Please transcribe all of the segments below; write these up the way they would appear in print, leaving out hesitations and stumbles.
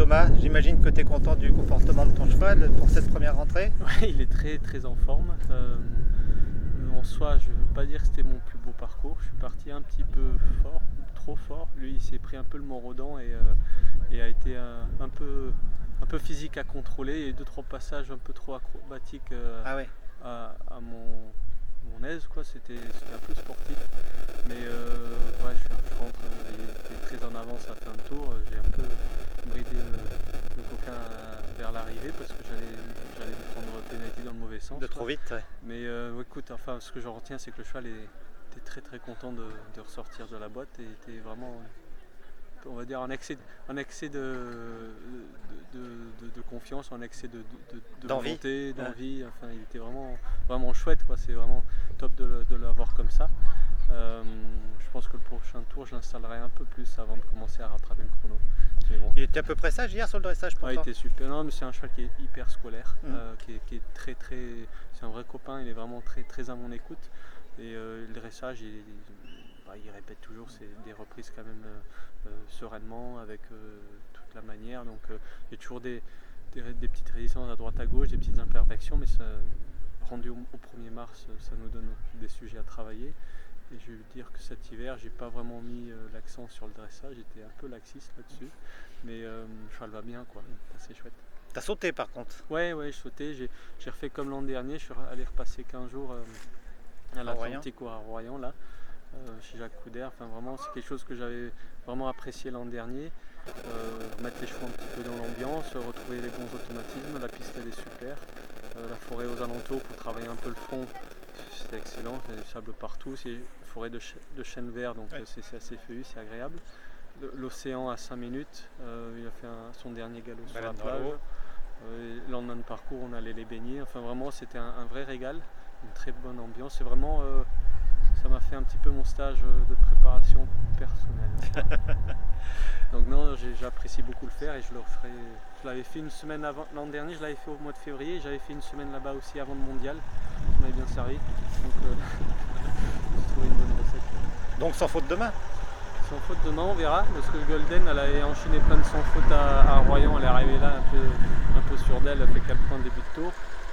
Thomas, j'imagine que tu es content du comportement de ton cheval pour cette première rentrée. Ouais, il est très en forme. En soi, je ne veux pas dire que c'était mon plus beau parcours. Je suis parti un petit peu fort, trop fort. Lui, il s'est pris un peu le mort aux dents et a été un peu physique à contrôler. Et 2-3 passages un peu trop acrobatiques Ah ouais. à mon aise, quoi. C'était un peu sportif. Mais ouais, je rentre, il était très en avance à fin de tour. J'ai un peu bridé le coquin vers l'arrivée parce que j'allais me prendre pénalité dans le mauvais sens. De trop vite, ouais. Mais écoute, enfin, ce que j'en retiens, c'est que le cheval était très content de ressortir de la boîte et était vraiment, on va dire, un excès de confiance, un excès de D'envie. volonté, d'envie. Enfin, il était vraiment chouette, quoi. C'est vraiment top de l'avoir comme ça. Je pense que le prochain tour, je l'installerai un peu plus avant de commencer à rattraper le chrono. Mais bon. Il était à peu près sage hier sur le dressage pour Il toi. était super. Non, mais c'est un cheval qui est hyper scolaire, Mm. qui est très. C'est un vrai copain, il est vraiment très à mon écoute. Et le dressage, il répète toujours des reprises quand même sereinement, avec toute la manière. Donc il y a toujours des petites résistances à droite à gauche, des petites imperfections, mais ça, rendu au 1er mars, ça nous donne des sujets à travailler. Et je vais dire que cet hiver, j'ai pas vraiment mis l'accent sur le dressage, j'étais un peu laxiste là-dessus. Mais le cheval va bien, quoi. C'est chouette. T'as sauté par contre. Ouais, je sautais. J'ai refait comme l'an dernier. Je suis allé repasser 15 jours à l'Atlantique ou à Royan, là, chez Jacques Couder. Enfin, vraiment, c'est quelque chose que j'avais vraiment apprécié l'an dernier. Mettre les chevaux un petit peu dans l'ambiance, retrouver les bons automatismes. La piste, elle est super. La forêt aux alentours pour travailler un peu le front, c'est excellent. Il y a du sable partout. C'est une forêt de chênes verts, donc ouais. C'est assez feuillu, c'est agréable. L'océan à 5 minutes, il a fait son dernier galop sur la plage. Le lendemain de parcours, on allait les baigner. Enfin, vraiment, c'était un vrai régal, une très bonne ambiance. C'est vraiment, ça m'a fait un petit peu mon stage de préparation personnelle. Donc non, j'apprécie beaucoup le faire et je le referai. Je l'avais fait une semaine avant l'an dernier, je l'avais fait au mois de février. J'avais fait une semaine là-bas aussi avant le mondial. Ça m'avait bien servi. Donc j'ai trouvé une bonne recette. Donc sans faute demain. Sans faute demain, on verra, parce que Golden, elle avait enchaîné plein de sans faute à Royan, elle est arrivée là un peu sûre d'elle, elle fait 4 points début de tour.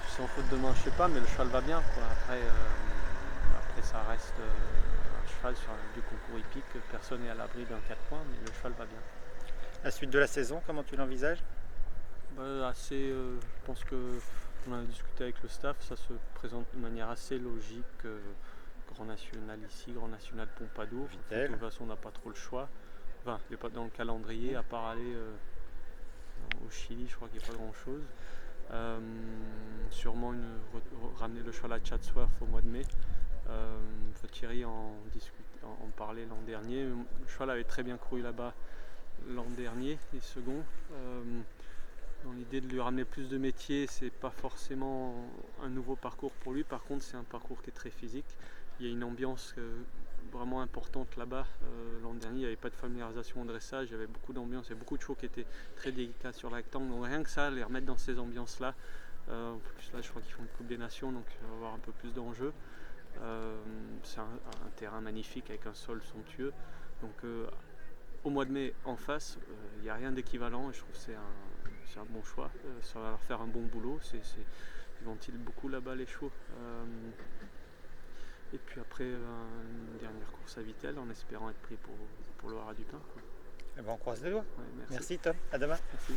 Sans faute demain, je sais pas, mais le cheval va bien, quoi. Après, ça reste un cheval sur du concours hippique, personne n'est à l'abri d'un 4 points, mais le cheval va bien. La suite de la saison, comment tu l'envisages? Je pense qu'on en a discuté avec le staff, ça se présente de manière assez logique. Grand National ici, Grand National Pompadour. De toute façon, on n'a pas trop le choix. Enfin, il n'est pas dans le calendrier, à part aller au Chili, je crois qu'il n'y a pas grand chose. Sûrement ramener le cheval à Chatsworth au mois de mai. Thierry en parlait l'an dernier. Le cheval avait très bien couru là-bas l'an dernier, les seconds. Dans l'idée de lui ramener plus de métier, c'est pas forcément un nouveau parcours pour lui. Par contre, c'est un parcours qui est très physique. Il y a une ambiance vraiment importante là-bas. L'an dernier, il n'y avait pas de familiarisation au dressage, il y avait beaucoup d'ambiance, il y avait beaucoup de chevaux qui étaient très délicats sur la rectangle. Donc rien que ça, les remettre dans ces ambiances-là. En plus, là, je crois qu'ils font une Coupe des Nations, donc il va y avoir un peu plus d'enjeux. C'est un terrain magnifique avec un sol somptueux. Donc au mois de mai, en face, il n'y a rien d'équivalent et je trouve que c'est un bon choix. Ça va leur faire un bon boulot. Ils ventilent beaucoup là-bas les chevaux. Et puis après, une dernière course à Vittel en espérant être pris pour le Haras du Pin. Eh ben, on croise les doigts. Ouais, merci Tom, à demain. Merci.